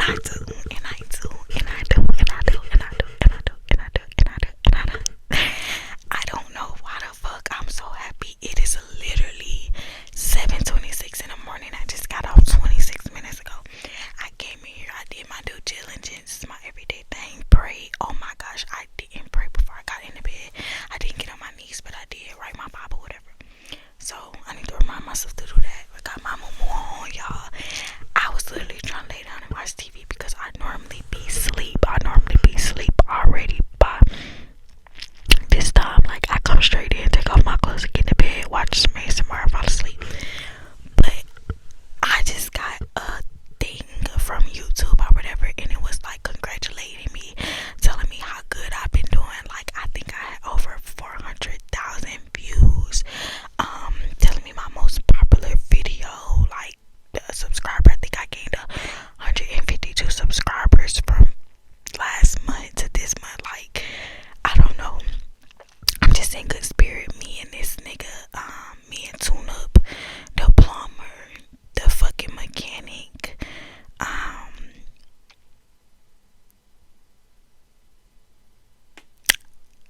I do, and I do, and I do, and I do, and I do, and I do, and I do, and I do, and I do. I don't know why the fuck I'm so happy. It is literally 7:26 in the morning. I just got off 26 minutes ago. I came in here, I did my due diligence, my everyday thing, pray. Oh my gosh, I didn't pray before I got in the bed. I didn't get on my knees, but I did write my Bible, whatever. So I need to remind myself to do that. I got my moo on, y'all. I was literally trying to lay down and watch TV because I normally be asleep. Already by this time. Like, I come straight in, take off my clothes, get in bed, watch some ASMR, fall asleep. But I just got a thing from YouTube or whatever, and it was like congratulating me, telling me how good I've been doing. Like, I think I had over 400,000 views. Telling me my most popular video, like the subscriber. I think I gained 152 subscribers from last month to this month. Like, I don't know. I'm just in good spirit. Me and this nigga, me and Tune Up, the plumber, the fucking mechanic,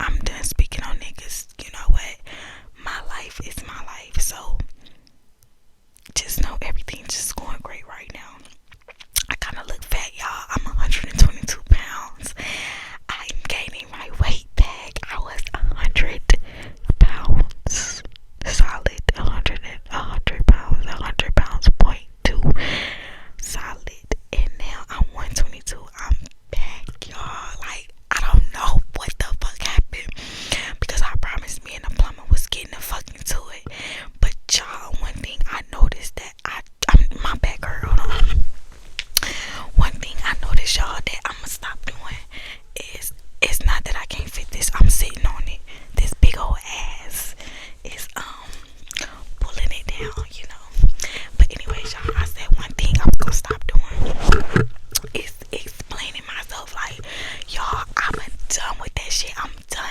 I'm done speaking on niggas. You know what? My life is my life. So just know everything's just going great right now. I kind of look fat, y'all. I'm 122 pounds. I'm gaining my weight back. I was 100 pounds. Solid. 100 pounds. 100 pounds, point two. Solid. And now I'm 122. I'm back, y'all. Like, I don't know what the fuck happened. Because I promised me and the plumber was getting the fuck into it. But y'all, one thing I noticed that my back hurt. Hold on. One thing I noticed, y'all, that I'ma stop doing is, it's not that I can't fit this. I'm sitting on it. This big old ass is pulling it down, you know. But anyways, y'all, I said one thing I'm gonna stop doing is explaining myself. Like, y'all, I'm done with that shit. I'm done.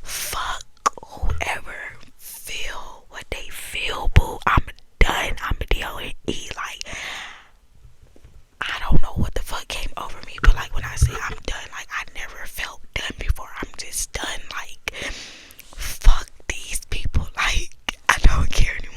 Fuck whoever feel what they feel, boo. I'm done. I'm D-O-N-E. Like, I don't know what the fuck came over me, but like, when I say I'm done, like, I never felt done before. I'm just done. Like, fuck these people. Like, I don't care anymore.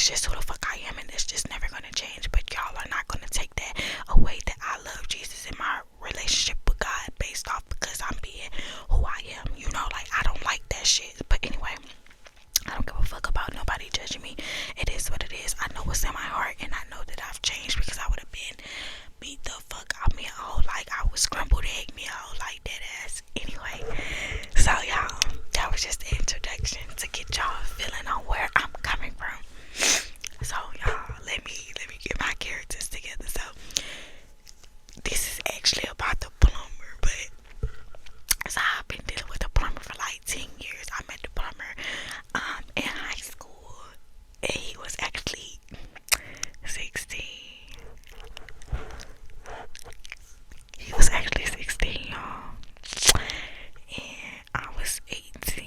that's just who the fuck I am, and that's just never gonna change. But y'all are not gonna take that away, that I love Jesus in my relationship with God based off because I'm being who I am. You know, like, I don't like that shit. But anyway, I don't give a fuck about nobody judging me. It is what it is. I know what's in my heart, and I know that I've changed, because I would have been beat the fuck out me all like I was scrambled egg me all like that ass. Anyway, so y'all, that was just the introduction to get y'all feeling on where I'm coming from. So y'all, let me get my characters together. So this is actually about the plumber, but so I've been dealing with the plumber for like 10 years. I met the plumber in high school, and he was actually 16. He was actually 16, y'all, and I was 18.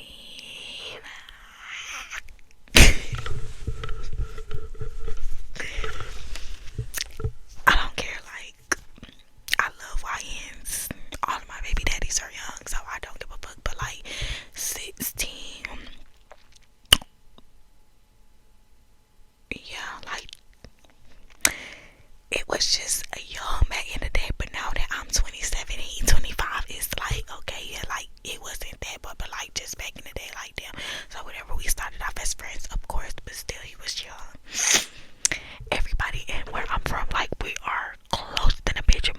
I don't care, like, I love YNs. All of my baby daddies are young, so I don't give a fuck, but like 16, yeah, like, it was just a young back in the day. But now that I'm 27 and he's 25, it's like, okay, yeah, like, it wasn't that, but like, just back in the day, like, damn. So whenever we started off as friends, of course, but still, he was young. Everybody in where I'm from, like, we are closer than a bitch.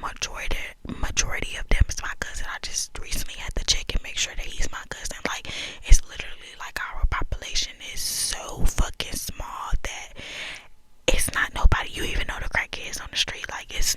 Majority of them is my cousin. I just recently had to check and make sure that he's my cousin. Like, it's literally like our population is so fucking small that it's not nobody you even know the crackheads on the street. Like, it's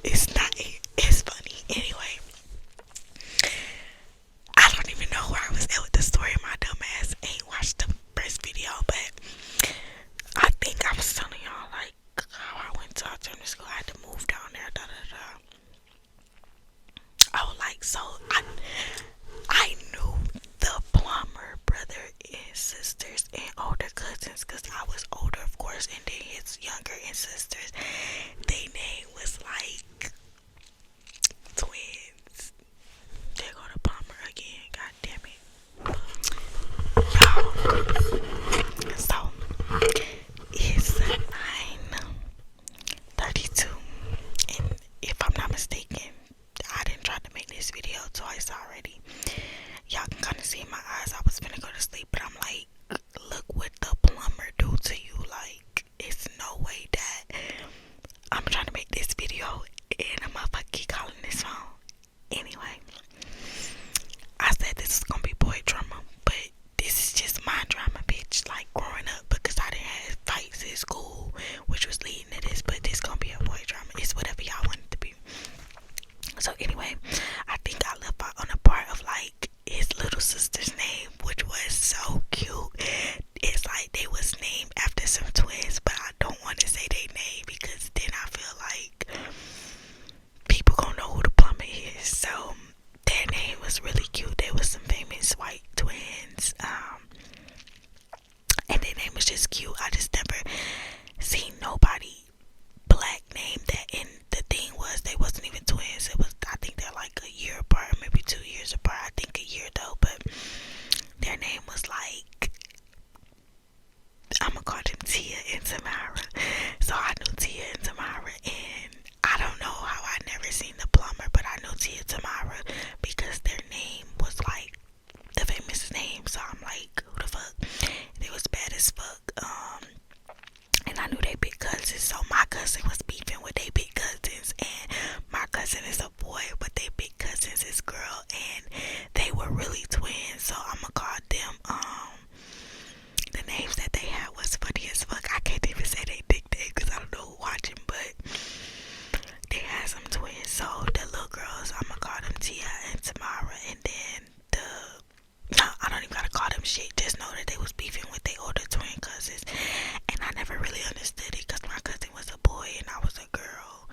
It's not. It's funny. Anyway, I don't even know where I was at with the story. My dumb ass ain't watched the first video, but I think I was telling y'all like how I went to alternative school. I had to move down there. Da da da. Oh, like so. I knew the plumber brother and sisters and older cousins because I was older, of course, and then his younger and sisters. They name was like twins. There go the plumber again. God damn it. Y'all. So it's 9:32, and if I'm not mistaken, I didn't try to make this video twice already. Y'all can kind of see in my eyes I was finna go to sleep, but I'm like, look what the plumber do to you. Like, it's no way that I'm trying to make this video and a motherfucker keep calling this phone. Anyway, I said this is gonna be boy drama, but this is just my drama, bitch. Like growing up, because I didn't have fights in school, which was leading to this, but this gonna be a boy drama. It's whatever y'all want it to be. So anyway, I think I left out on a part of like his little sister's name, which was so cute. It's like they was named after some twins, but I don't want to say their name because then I feel like people gonna know who the plumber is. So their name was really cute. They was some famous white twins, and their name was just cute. I just never seen nobody black name that. And the thing was, they wasn't even twins. It was, I think they're like a year apart, maybe 2 years apart. I think a year though, but their name was like, I'm gonna call them Tia and Tamara. So I knew Tia and Tamara, and I don't know how I never seen the plumber, but I know Tia and Tamara because their name was like the famous name. So I'm like, who the fuck? They was bad as fuck. And I knew they big cousins, so my cousin was beefing with they big cousins, and my cousin is a boy, but they big cousins is girl, and they were really twins. So I'ma call them the names that they had was funny as fuck. I can't even say they nickname because I don't know who watching, but they had some twins. So the little girls, I'ma call them Tia and Tamara, and then no, I don't even gotta call them shit. Just know that they was beefing with their older twin cousins, and I never really understood it because my cousin was a boy and I was a girl.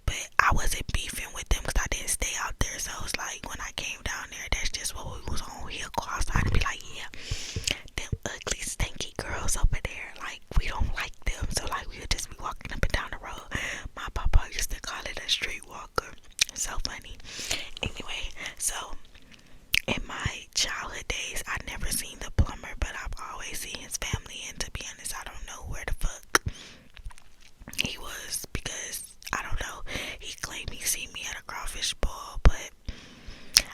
But I wasn't beefing with them because I didn't stay out there. So it's like when I came down there, that's just what we was on. He'll go outside and be like, yeah, them ugly, stinky girls over there. Like, we don't like them. So like we would just be walking up and down the road. My papa used to call it a street walker. So funny. Anyway, so in my childhood days, I never seen the plumber, but I've always seen his family, and to be honest, I don't know where the fuck he was because I don't know. He claimed he seen me at a crawfish ball, but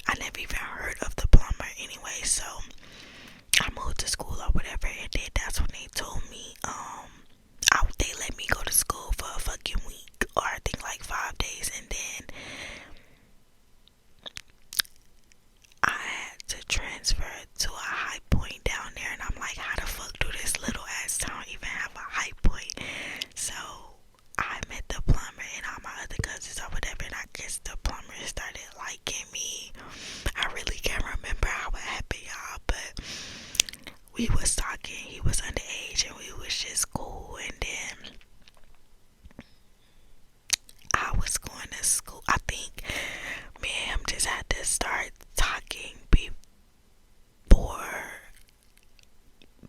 I never even heard of the plumber anyway. So I moved to school or whatever, and then that's when they told me they let me go to school for a fucking week, or I think like 5 days, and then I had to transfer to a high point down there, and I'm like, how the fuck do this little ass town even have a high point? So I met the plumber and all my other cousins or whatever, and I guess the plumber started liking me. I really can't remember how it happened, y'all, but we was talking. He was underage and we was just cool, and then I was going to school. I think me and him just had to start talking before,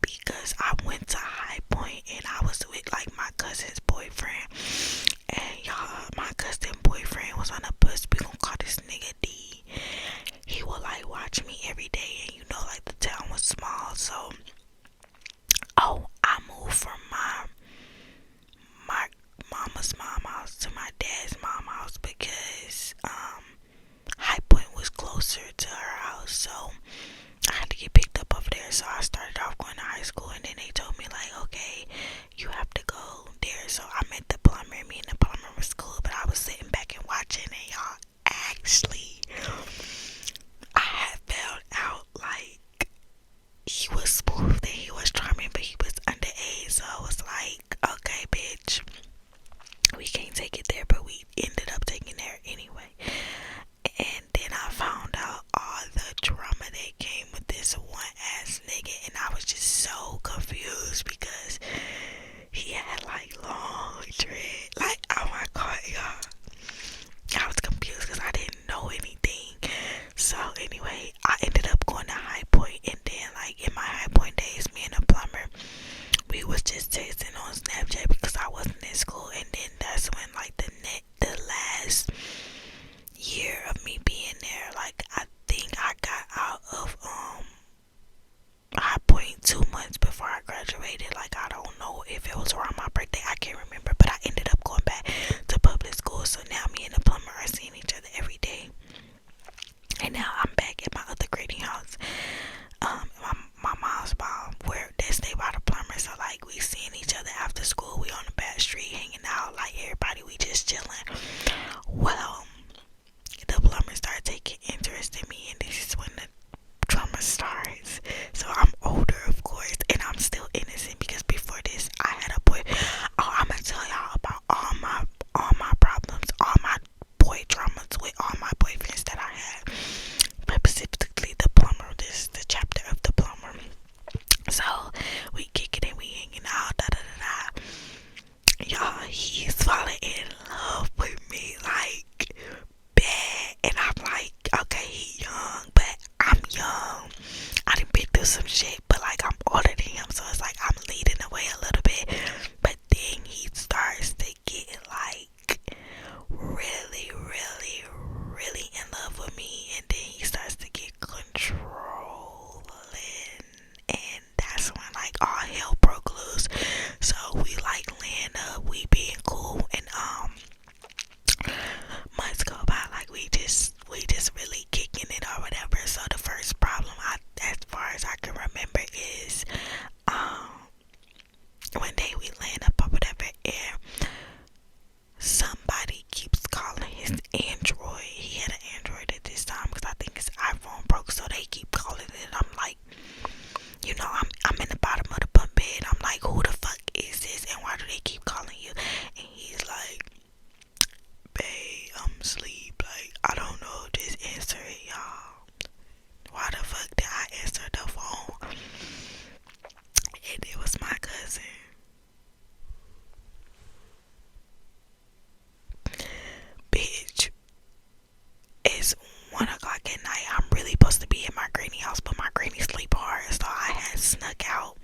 because I went to High Point and I was with like my cousin's boyfriend, and y'all, my cousin boyfriend was on a bus. We gonna call this nigga D. He would like watch me every day, and you know, like the town was small, so oh, his Android. He had an Android at this time because I think his iPhone broke, so they keep calling it. I'm like, I'm in the bottom of the bunk bed. I'm like, who the fuck is this, and why do they keep calling you? And he's like, babe, I'm asleep. Like, I don't know. Just answer it, y'all. Why the fuck did I answer the phone? And it was my cousin. Bitch, it's 1 o'clock at night. I'm really supposed to be in my granny house, but my granny sleep hard, so I had snuck out.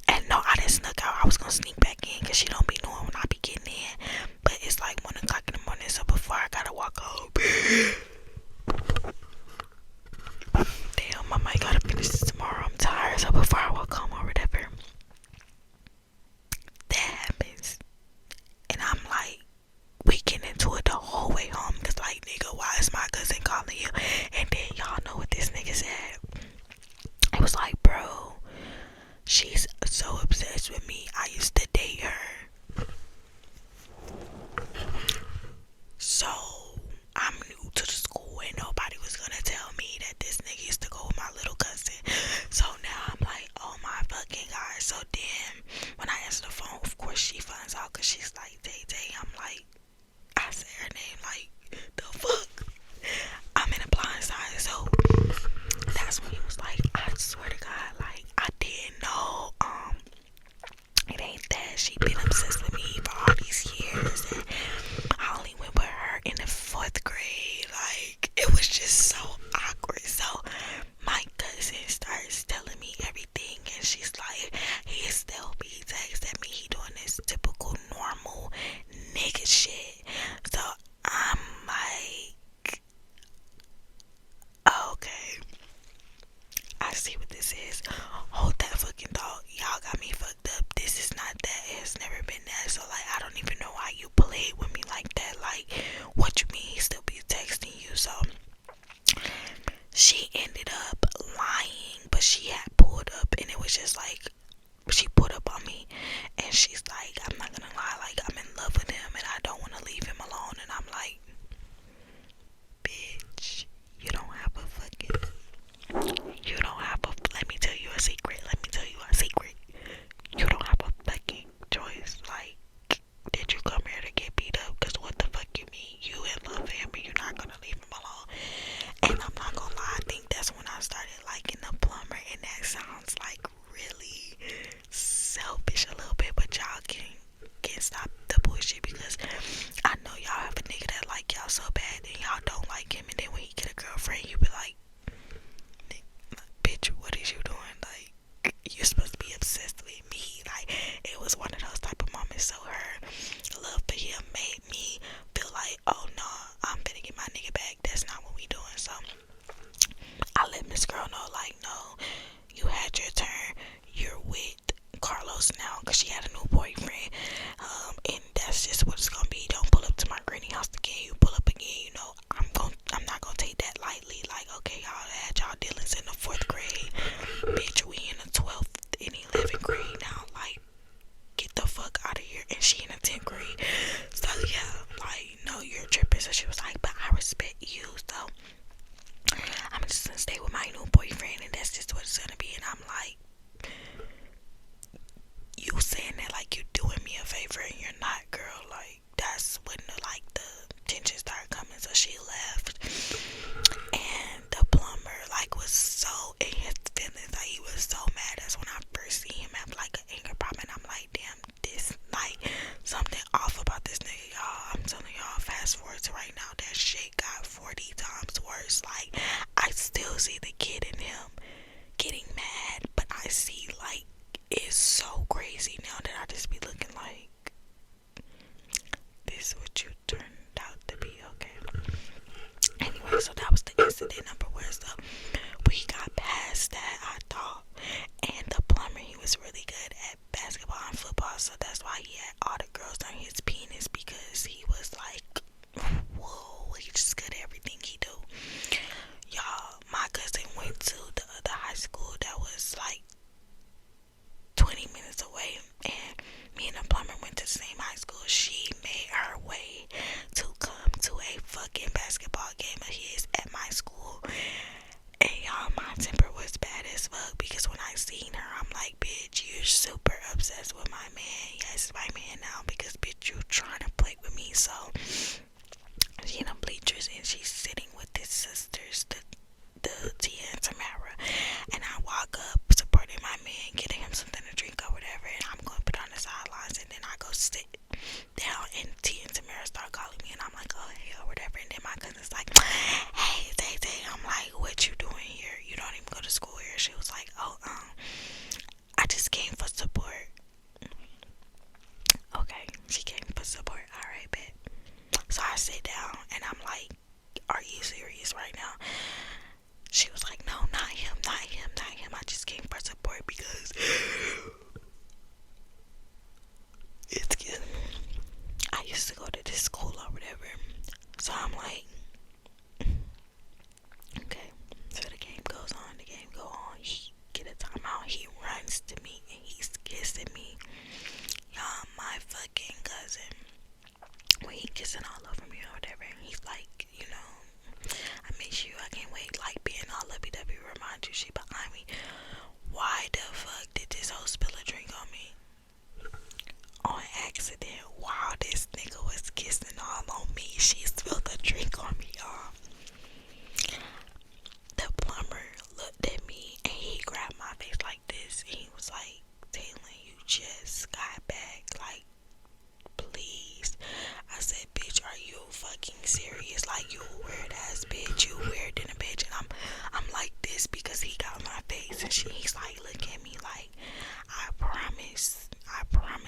And no, I didn't snuck out. I was gonna sneak back in because she don't be knowing when I be getting in. But it's like 1 o'clock in the morning, so before I gotta walk home, damn, I might gotta finish this tomorrow. I'm tired, so before I walk home or whatever, that happens. And I'm like, we get into it the whole way home because, like, nigga, why is my cousin calling you? And then y'all know what this nigga said. It was like, bro, she's so obsessed with me. I used to date her. So I'm new to the school and nobody was gonna tell me that this nigga used to go with my little cousin. So now I'm like, oh my fucking god. So then when I answer the phone, of course she finds out because she's like, Tay. I'm like, I said her name, like, the fuck? I'm in a blind side. So that's when he was like, I swear to God, like, I didn't know, it ain't that. She been obsessed with me for all these years, and I only went with her in the 4th grade. Like, it was just so awkward. So my cousin starts telling me everything, and she's like, he still be texting me. He doing this typical normal nigga shit. So I'm like, okay, I see what this is. Hold that fucking thought. Y'all got me fucked up. This is not that. It's never been that. So like, I don't even know why you played with me like that. Like, what you mean he still be texting you? So she ended up lying, but she had pulled up, and it was just like, she pulled up on me, and she's like, I'm not gonna lie, like, I'm in love with him and I don't want to leave him alone. And I'm like, bitch, you don't have a let me tell you a secret. You don't have a fucking choice. Like, did you come here to get beat up? Because what the fuck you mean? You in love with him and you're not gonna leave him alone. And I'm not gonna lie, I think that's when I started liking the plumber. And that sounds like really selfish a little bit, but y'all can't stop the bullshit, because I know y'all have a nigga that like y'all so bad and y'all don't like him, and then when he get a girlfriend, you be like, bitch, what is you doing? Like, you're supposed to be obsessed with me. Like, it was one of those type of moments. So her love for him made me feel like, oh no, I'm gonna get my nigga back. That's not what we doing. So I let Miss Girl know, like, no, you had your turn. You're with Carlos now because she had a new boyfriend. And that's just what it's gonna be. Don't pull up to my granny house again. You pull up again, you know, I'm not gonna take that lightly. Like, okay, y'all had y'all dealings in the 4th grade. Bitch, we in the 12th and 11th grade now. Like, get the fuck out of here. And she in the 10th grade. So yeah, like, no, you're tripping. So she was like, but I respect you. So I'm just gonna stay with my new boyfriend, and that's just what it's gonna be. And I'm like, you saying that like you doing me a favor and you're not, girl. Like, that's when the tension started coming. So she left, and the plumber like was so in his feelings. Like, he was so mad. That's when I first see him have like an anger problem, and I'm like, damn, this, like, something off about this nigga, y'all. I'm telling y'all, fast forward to right now, that shit got 40 times worse. Like, I still see the kid in him getting mad, but I see, like, it's so crazy now that I just be looking like, this is what you turned out to be, okay? Anyway, so that was the incident number 1. So we got past that, I thought. And the plumber, he was really good at basketball and football, so that's why he had all the girls on his penis, because he was like, whoa, he's just good at everything he do. Y'all, my cousin went to the other high school that was like 20 minutes away, and me and the plumber went to the same high school. She made her way to come to a basketball game of his at my school. And y'all, my temper was bad as fuck because when I seen her, I'm like, bitch, you're super obsessed with my man. Yes, my man now because bitch, you trying to play with me. So she in the bleachers and she's sitting with his sisters, the Tia and Tamara. And I walk up supporting my man, getting him something to drink or whatever. And I'm going to put on the sidelines and then I go sit down and Tia and Tamara start calling me and I'm like, oh hey or whatever. And then my cousin's like, hey Tay. I'm like, what you doing here? You don't even go to school here. She was like, oh I just came for support. Okay, she came for support. Alright, bet. So I sit down and I'm like, are you serious right now? She was like, no, not him. I just came for support because it's good. I used to go to this school or whatever. So I'm like, okay. So the game goes on. He get a timeout. He runs to me and he's kissing me. Y'all, my fucking cousin. When he kissing all over me or whatever, and he's like, you know, I miss you. I can't wait. Like being all lovey-dovey, remind you shit behind me. Why the fuck did this hoe spill a drink on me? On accident. While this nigga was kissing all on me, she spilled a drink on me, y'all. The plumber looked at me and he grabbed my face like this and he was like, Taye'Rynae, you just got back. Like, please. I said, bitch, are you fucking serious? Like, you weird ass bitch. You weird in a bitch. And I'm like this because he got my face. And he's like, look at me like, I promise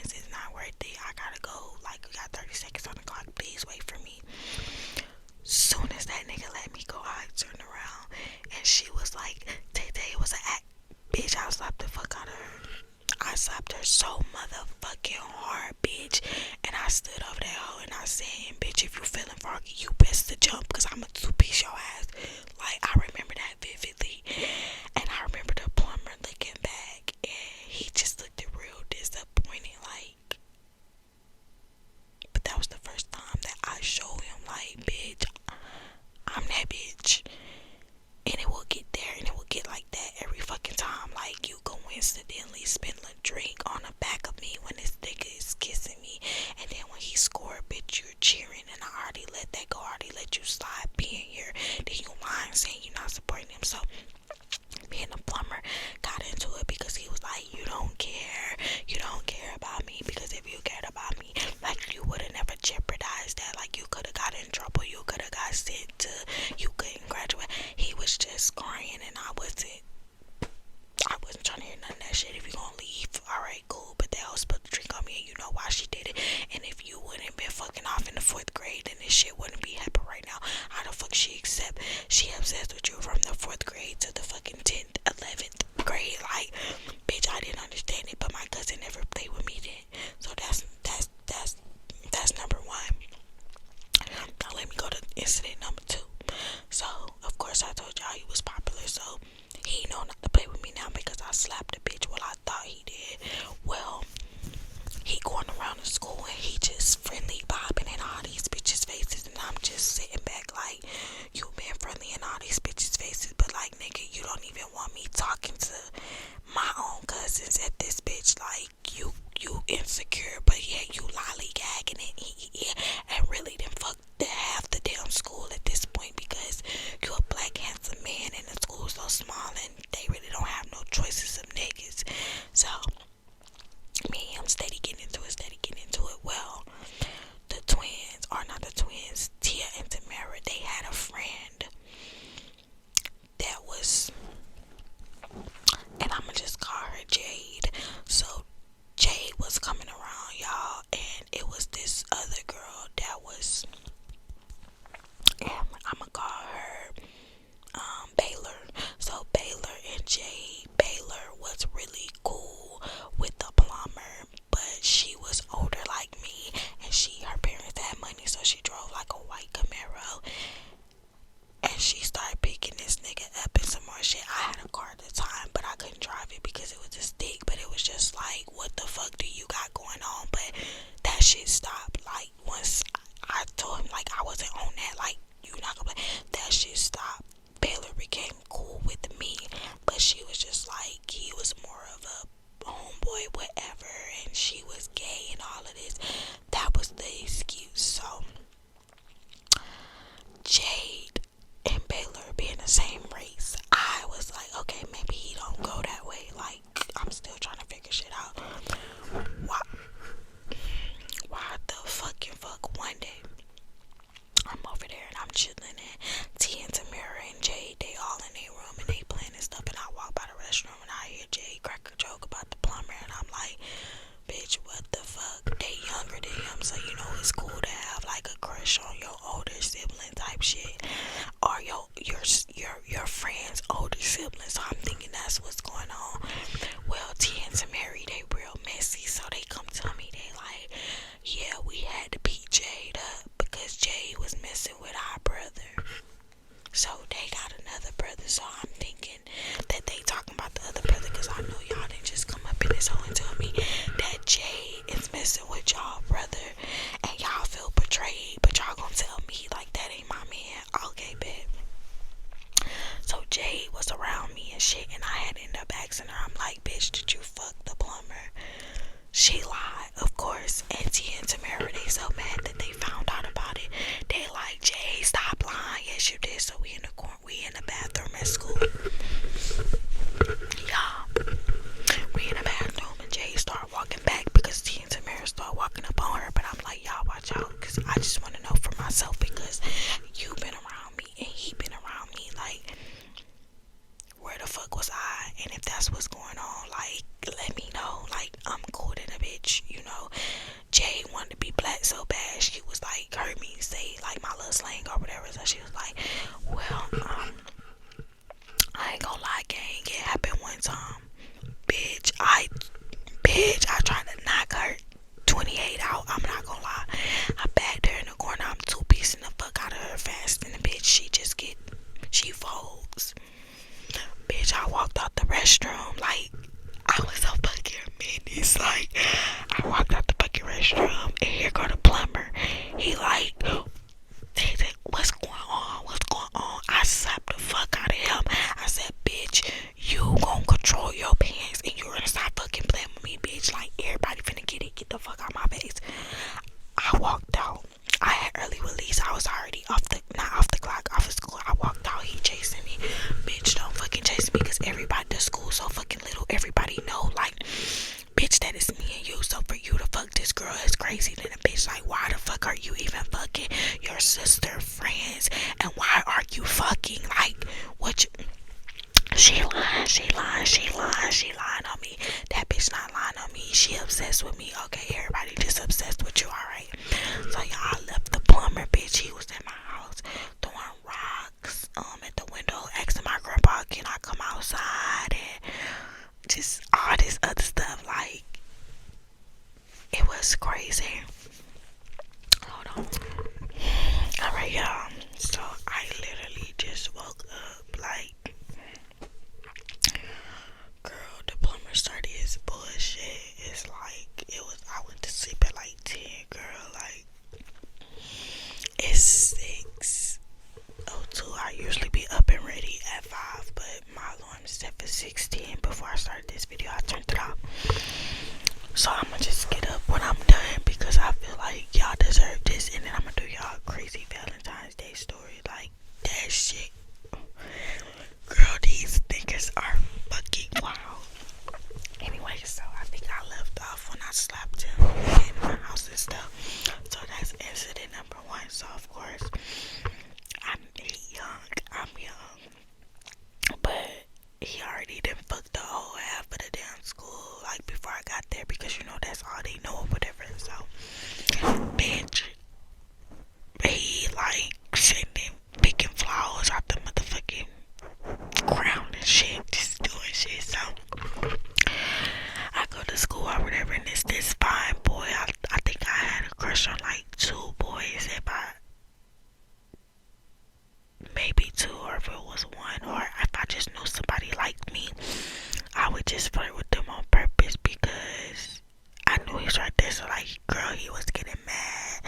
it's not worth it. I gotta go. Like, we got 30 seconds on the clock. Please wait for me. Soon as that nigga let me go, I turned around and she was like, Tay, it was an act. Bitch, I slapped the fuck out of her. I slapped her so motherfucking hard, bitch. And I stood over that hoe and I said, bitch, if you feeling froggy, you best to jump because I'm a two-piece your ass. Like, I remember that vividly. And I remember the plumber looking back and he just looked real disappointed, like. But that was the first time that I showed him, like, bitch, I'm that bitch. And it will get there and it will get like that every fucking time. Like, you coincidentally spill a drink on the back of me when this nigga is kissing me. And then when he scored, bitch, you're cheering. And I already let that go. I already let you slide being here. Then you lying saying you're not supporting him. So me and the plumber got into it because he was like, you don't care about me, because if you cared about me, like, you would have never jeopardized that. Like, you could have got in trouble, you could have got sent to, you couldn't graduate. He was just crying and I wasn't trying to hear none of that shit. If you gonna leave, alright, cool, but they all spilled the drink on me and you know why she did it. And if you wouldn't been fucking off in the 4th grade, then this shit wouldn't be happening right now. How the fuck she obsessed with you from the 4th grade to the fucking 10th, 11th grade? Like, bitch, I didn't understand it, but my cousin never played with me then. So that's number one. Now let me go to incident number 2. So of course I told y'all he was popular, so he know not to play with me now because I slapped the bitch. Well, I thought he did. Well, he going around the school and he just friendly bobbing in all these bitches' faces, and I'm just sitting back like, you been friendly in all these bitches' faces, but like, nigga, you don't even want me talking to my own cousins at this bitch. Like, you insecure, but yeah, you lollygagging and really then fuck the half the damn school at this point because you a black handsome man and the school's so small and they really don't have no choices of niggas. So me, I'm steady getting into it. Well, the twins, or not the twins, Tia and Tamara, they had a friend that was, and I'ma just call her Jade. So Jade was coming around, y'all, and it was this other girl that was, I'ma call her Baylor. So Baylor and Jade, Baylor was really cool with the plumber, but she was older like me, and her parents had money, so she drove like a white bitch, did you fuck the plumber? She lied, of course. And Tia and Tamara, they so mad that they found out about it. They like, Jay, stop lying. Yes, you did. So we in the bathroom at school. Yeah. We in the bathroom and Jay start walking back because Tia and Tamara start walking up on her. But I'm like, y'all watch out, because I just want to know for myself, because you been around me and he been around me. Like, where the fuck was I? And if that's what's going on, like, let me know. Like, I'm cool than a bitch, you know. Jay wanted to be black so bad. She was like, heard me say like my little slang or whatever. So she was like, well, I ain't gonna lie, gang, it happened one time. Bitch, I tried to knock her 28 out. I'm not gonna lie. I backed her in the corner. I'm two-piecing the fuck out of her fast. And the bitch, she folds. Bitch, I walked out the restroom. Like, I was so fucking menace. Like, I walked out the fucking restroom. And here go the plumber. He like, what's going on? What's going on? I slapped the fuck out of him. I said, bitch, you gon' control your pants and you're gonna stop fucking playing with me, bitch. Like, everybody finna get it. Get the fuck out my face. I walked out. I had early release. I was already not off the clock, off of school. I walked out. He chasing me. Bitch, don't fucking chase me, because everybody, the school so fucking little. Everybody know, like, bitch, that is me and you. So for you to fuck this girl is crazy than a bitch. Like, why the fuck are you even fucking your sister friends? And why are you fucking, like, what you... She lying on me. That bitch not lying on me. She obsessed with me. Okay, everybody just obsessed with you, alright? So y'all left the plumber, bitch. He was in my house throwing rocks at the window, asking my grandpa, can I come outside? And just all this other stuff. Like, it was crazy. Hold on. Alright, y'all. So I literally just woke up like, girl, the plumber started his bullshit. It's like, I went to sleep at like 10, girl. Like, it's 6:02. I usually be up and ready at 5, but my alarm is set for 6:10. Before I started this video, I turned it off. So I'm gonna just get up when I'm done, because I feel like y'all deserve this. And then I'm gonna do y'all a crazy Valentine's Day story. Like, that shit. Girl, these niggas are fucking wild. Anyway, so I think I left off when I slapped him in my house and stuff. So that's incident number 1. So of course, I'm young, but he already done fucked the whole half of the damn school, like, before I got there, because you know that's all they know or whatever. So, bitch, he like sending picking flowers out the motherfucking ground and shit, just doing shit. So I go to school or whatever, and it's this fine boy. I think I had a crush on like 2 boys, maybe 2, or if it was 1, or if I just knew somebody liked me, I would just flirt with them on purpose, because I knew he was right there. So like, girl, he was getting mad.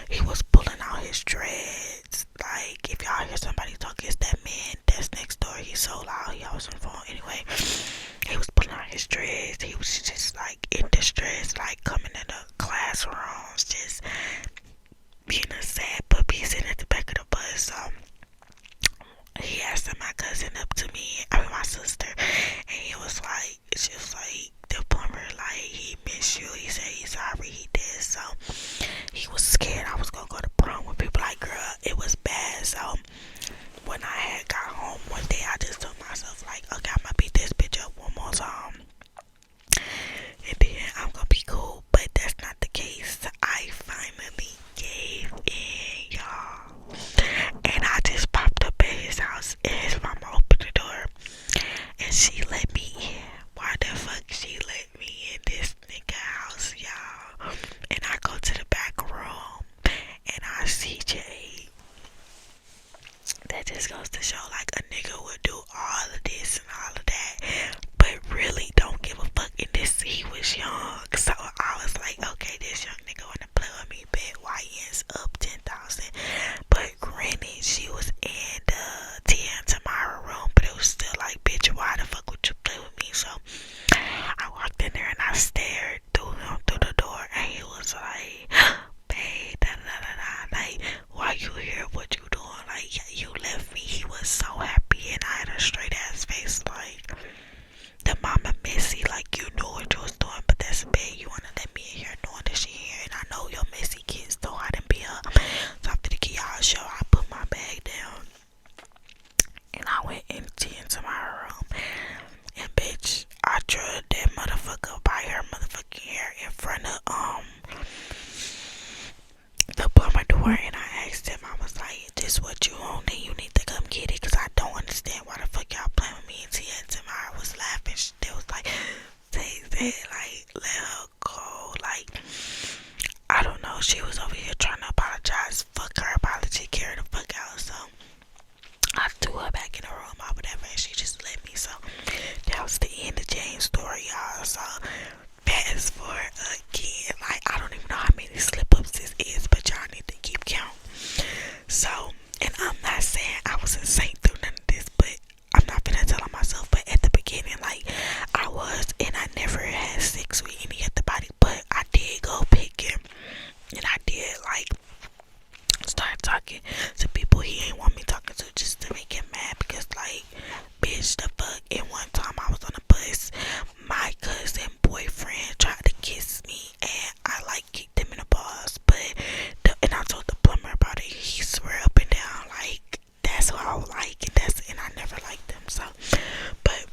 He was pulling out his dreads. Like, if y'all hear somebody talking, it's that man that's next door. He's so loud. He always on the phone. Anyway, he was pulling out his dreads. He was just like in distress, like coming in the classrooms, just being a sad puppy sitting at the back of the bus. So he asked my cousin up to me, my sister, and he was like, it's just like, the plumber, like, he missed you. He said he's sorry, he did. So he was scared I was gonna go to prom with people. Like, girl, it was bad. So when I had got home one day, I just told myself, like, okay, I'm gonna beat this bitch up one more time, and then I'm gonna be cool. But that's not the case. I finally gave in, y'all, and I just popped up at his house, and his mama opened the door, and she let me in. Why the fuck she let me in this nigga house, y'all? And I go to the back room, and I see Jay. That just goes to show, like, a nigga would do all of this and all of that, but really don't give a fuck. And this, he was young, so I was like, okay, this young nigga wanna play with me, bet YN's up 10,000. But granted, she was in the Tia and Tamara room, but it was still like, bitch, why the fuck would you play with me? So this what you want, then you need to come get it. Cause I don't understand why the fuck y'all playing with me. And Tia and Tamara was laughing. They was like, say, like, let her go. Like, I don't know. She was over here trying to apologize. Fuck her apology. Carry the fuck out. So I threw her back in the room or whatever, and she just let me. So that was the end of Jane's story, y'all. So fast forward again. Like, I don't even know how many slip ups this is, but y'all need to keep count. So, and I'm not saying I was insane through none of this, but I'm not gonna tell on myself. But at the beginning, like, I was, and I never had sex with any other body, but I did go picking, and I did like start talking to people he ain't want me talking to, just to make him mad. Because, like, bitch, the fuck. And one time I was on a bus, my cousin boyfriend tried to kiss me, and I like kicked him in the balls. But and I told the plumber about it. He swear up and down like that's who I like, and I never liked him. So, but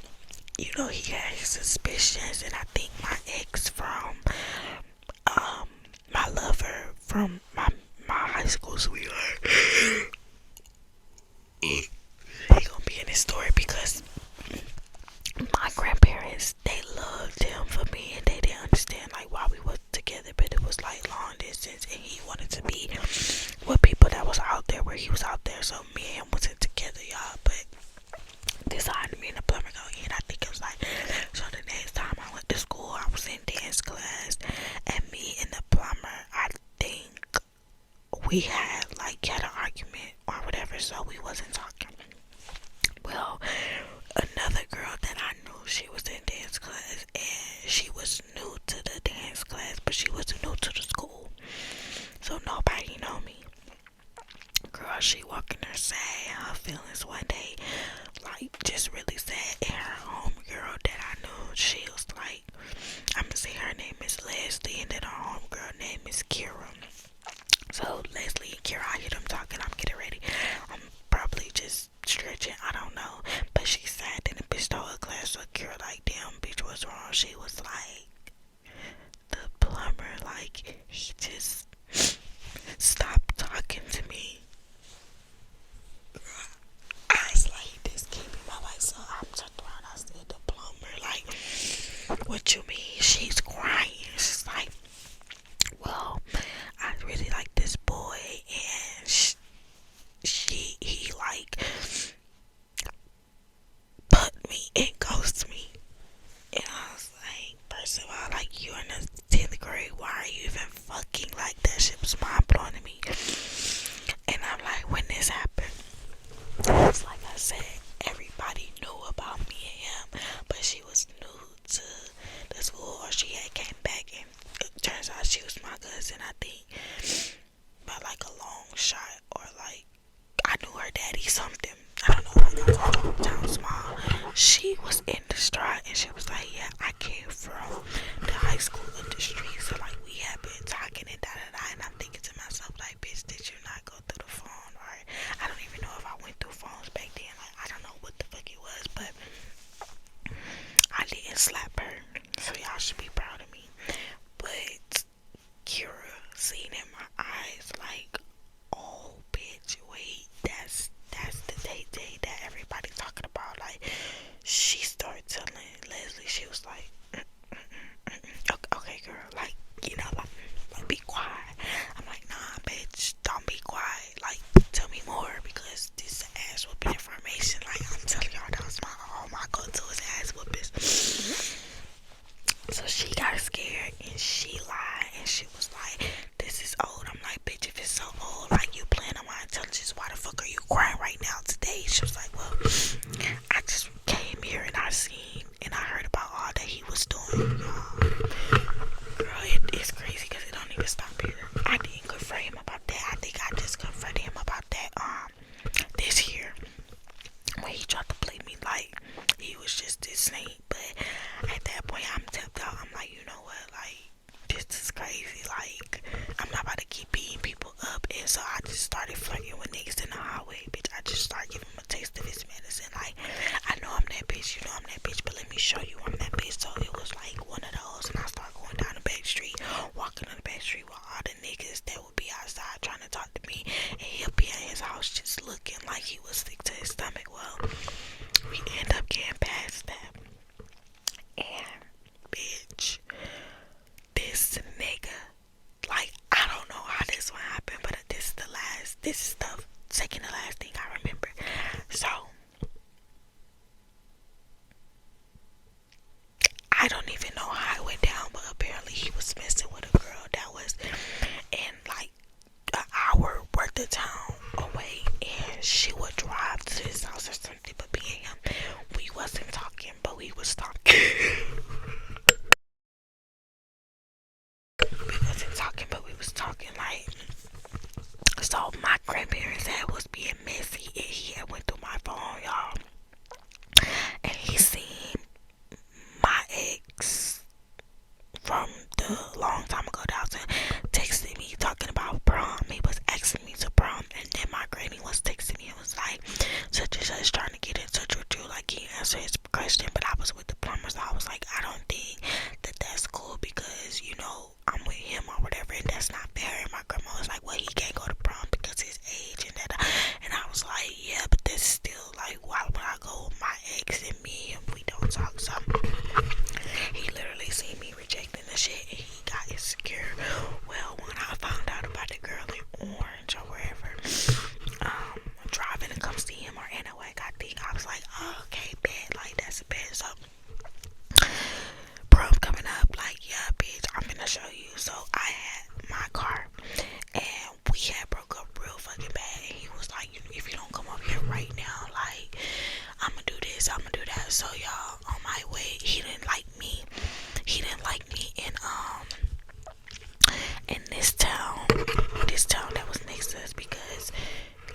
you know, he had his suspicions, and I think my ex from my lover from my high school sweetheart, he gonna be in this story because my grandparents, they loved him for me, and they didn't understand like why we was together, but it was like long distance, and he wanted to be with people that was out there where he was out there. So me and him wasn't together, y'all. But this time me and the plumber go in, I think it was like, so the next time I went to school, I was in dance class, and me and the plumber, I think we had an argument or whatever, so we wasn't talking. Well, another girl that I knew, she was in dance class, and she was new to the dance class, but she wasn't new to the school, so nobody know me. Girl, she walking her sad, her feelings one day, like just really sad. And her homegirl that I knew, she was like, I'm gonna say her name is Leslie, and then her homegirl name is Kira. So Leslie and Kira, I hear them talking, I'm getting ready. I'm probably just stretching, I don't know. But she sat in the bitch told her class, so Kira like, damn bitch, what's wrong? She was like, the plumber, like, he just stopped talking to me. I was like, this can't be my life. So I turned around, I said, the plumber, like, what you mean? She's crying. She's like, well, I really like this boy, and was looking like he was sick to his stomach. Well, we end up getting past that. And, bitch, this nigga, like, I don't know how this one happened, but this is the second to last thing I remember. So, I don't even know how it went down, but apparently he was messing with a girl that was in like an hour worth of town away, and she would drive to his house or something. But being him, we wasn't talking, but we was talking. We wasn't talking, but we was talking like. So my grandparents had was being messy, and he had went through my phone, y'all, and he seen my ex from the long time ago that was texting me talking about prom. He was asking me to prom, and then my granny was texting me and was like, such and such trying to get in touch with you, like he answered his question, but I was with the plumber, so I was like, I don't think that that's cool because, you know, I'm with him or whatever, and that's not fair. And my grandma was like, well, he can't go to prom because his age and that, and I was like, yeah, but that's still like, why would I go with my ex and me and we don't talk? So he literally seen me rejecting the shit and he got insecure. Well, when I found out about the girl in Orange or wherever, driving to come see him or anyway, I was like, oh, okay, bad, like that's a bad. So prom coming up, like, yeah, bitch, I'm gonna show you. So I had my car and we had broke up real fucking bad, and he was like, if you don't come up here right now, like, I'ma do this, I'ma do that. So y'all, on my way, he didn't like me in this town that was next to us, because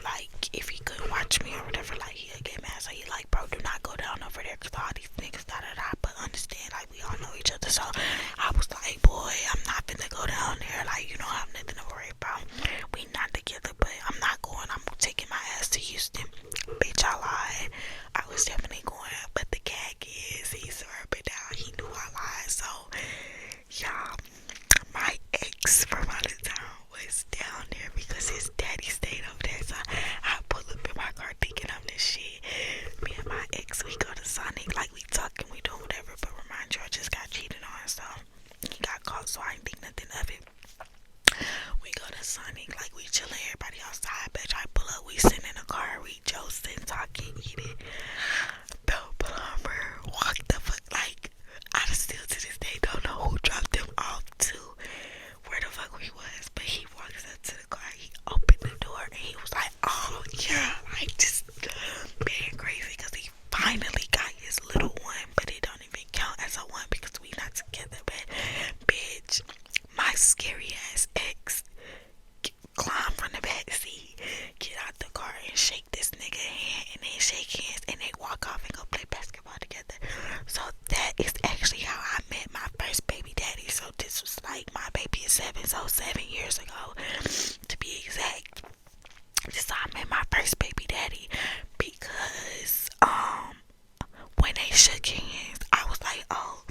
like if he couldn't watch me or whatever, like he'll get mad. So he like, bro, do not go down over there because all these niggas da da da. But understand, like, we all know each other. So I was like, boy, I'm not finna go down there. Like, you don't have nothing to worry about. We not together, but I'm not going. I'm taking my ass to Houston. Bitch, I lied. I was definitely going. But the gag is, he swore up and down. He knew I lied. So, y'all, my ex from out of town was down there because his daddy stayed up there. So I pull up in my car thinking I'm this shit. Me and my ex, we go to Sonic, like we talking, we doing whatever. But remind you, I just got cheated on, so he got caught, so I didn't think nothing of it. We go to Sonic, like we chilling, everybody outside, bitch. I pull up, we sit in the car, we joking, talking, eating. The plumber walked the fuck, like, I still to this day don't know who dropped him off to where the fuck we was, but he walks up to the car, he opened the door, and he was like, oh yeah, like just being crazy, because he finally got his little one, but it don't even count as a one because we not together. But bitch, my scary ass ex climb from the back seat, get out the car and shake this nigga hand, and then shake hands, and they walk off and go play basketball together. So that is actually how I met my first baby daddy. So this was like, my baby is 7, so 7 years ago to be exact. This time I met my first baby daddy, because when they shook hands, I was like, oh,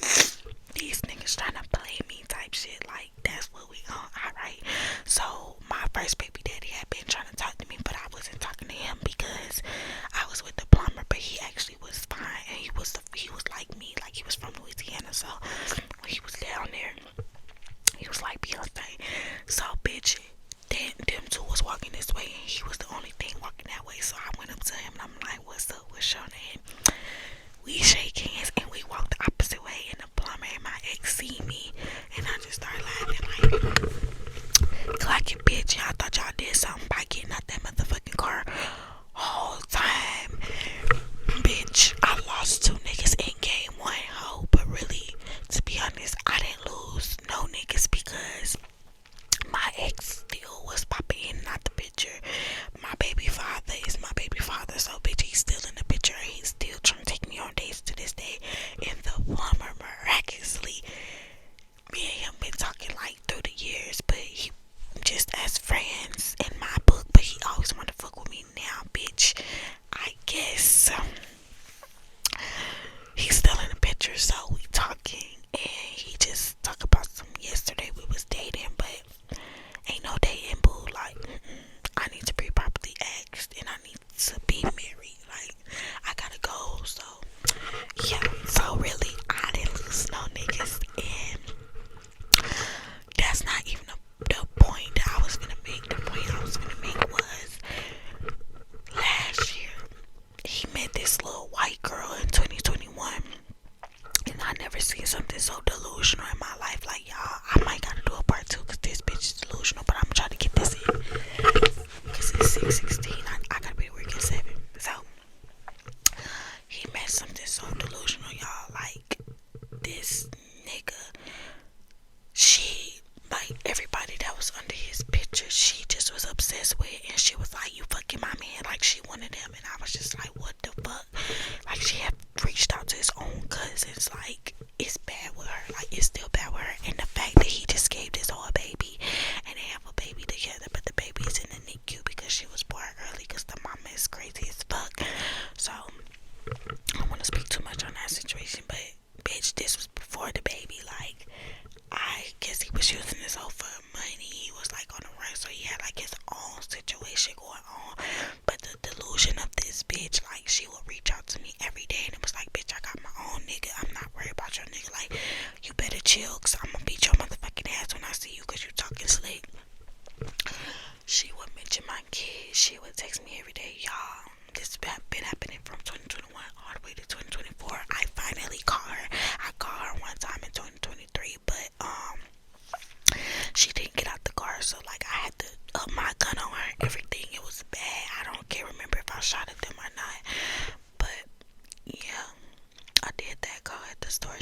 these niggas trying to play me type shit. Like, that's what we on, alright. So my first baby daddy had been trying to talk to me, but I wasn't talking to him because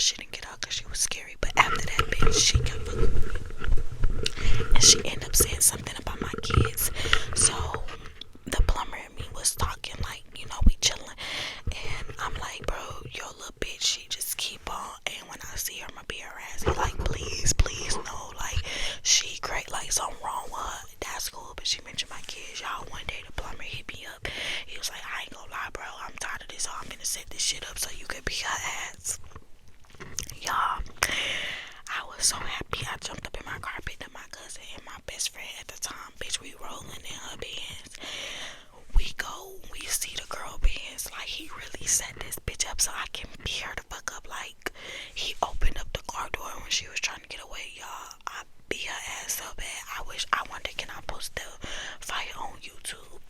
shit and get out because she was scary. But after that, bitch, she kept fucking with me. And she ended up saying something about my kids. So the plumber and me was talking, like, you know, we chilling. And I'm like, bro, yo, little bitch, she just keep on. And when I see her, I'ma be her ass. He like, please, please, no. Like, she great, like, something wrong with her. That's cool. But she mentioned my kids. Y'all, one day the plumber hit me up. He was like, I ain't gonna lie, bro. I'm tired of this. So I'm gonna set this shit up so you can be her ass. Y'all, I was so happy. I jumped up in my car, picked up my cousin and my best friend at the time. Bitch, we rolling in her Benz. We go, we see the girl Benz. Like, he really set this bitch up so I can beat her the fuck up. Like, he opened up the car door when she was trying to get away, y'all. I beat her ass so bad. I wonder, can I post the fight on YouTube?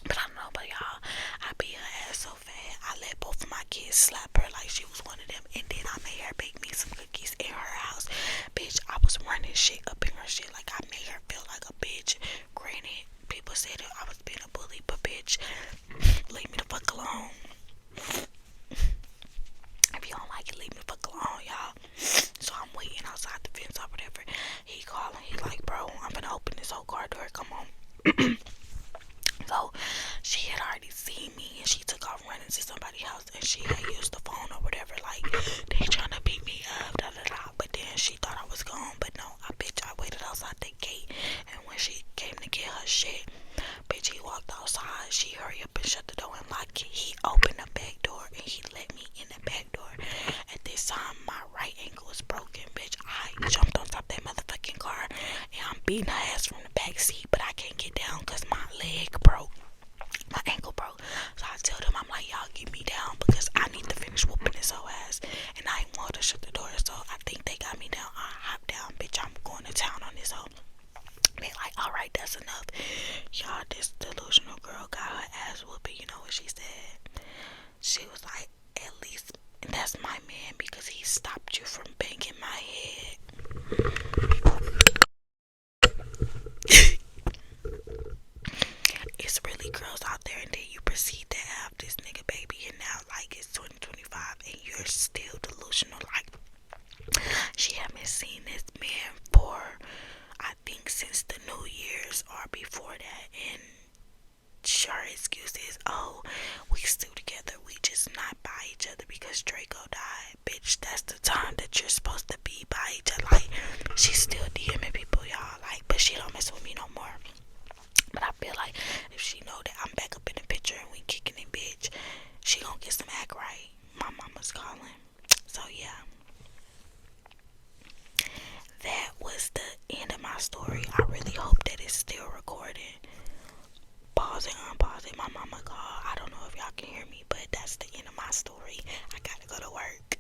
But I don't know, but y'all, I beat her ass so fast. I let both of my kids slap her like she was one of them. And then I made her bake me some cookies in her house. Bitch, I was running shit up in her shit. Like, I made her feel like a bitch. Granted, people said that I was being a bully, but bitch, leave me the fuck alone. If you don't like it, leave me the fuck alone, y'all. So I'm waiting outside the fence or whatever. He calling, he like, bro, I'm gonna open this whole car door, come on. So she had already seen me and she took off running to somebody's house and she had used the phone or whatever, like, they trying to beat me up, da da da. But then she thought I was gone, but no, I waited outside the gate. And when she came to get her shit, bitch, he walked outside. She hurried up and shut the door and locked it. He opened the back door and he let me in the back door. At this time, my right ankle was broken, bitch. I jumped on top of that motherfucking car and I'm beating her ass from the back seat, but I can't get down because my leg broke. My ankle broke. So I told them, I'm like, y'all get me down because I need to finish whooping this whole ass. And I ain't want to shut the door, so I think they got me down. I hopped down, bitch. I'm going to town on this hoe. They like, alright, that's enough. Y'all, this delusional girl got her ass whooping. You know what she said? She was like, at least that's my man because he stopped you from banging my head. It's really girls out there and then you proceed to have this nigga baby and now like it's 2025 and you're still delusional. Like, she haven't seen this man for, I think, since the New Year's or before that. And sure, excuse is, oh, we still together, we just not by each other because Draco died. Bitch, that's the time that you're supposed to be by each other. Like, she's still DMing people, y'all, like, but she don't mess with me no more. But I feel like if she know that I'm back up in the picture and we kicking it, bitch, she gonna get some act right. My mama's calling. So yeah, that was the end of my story. I really hope that it's still recording. Pause it, unpause it. My mama called. I don't know if y'all can hear me, but that's the end of my story. I gotta go to work.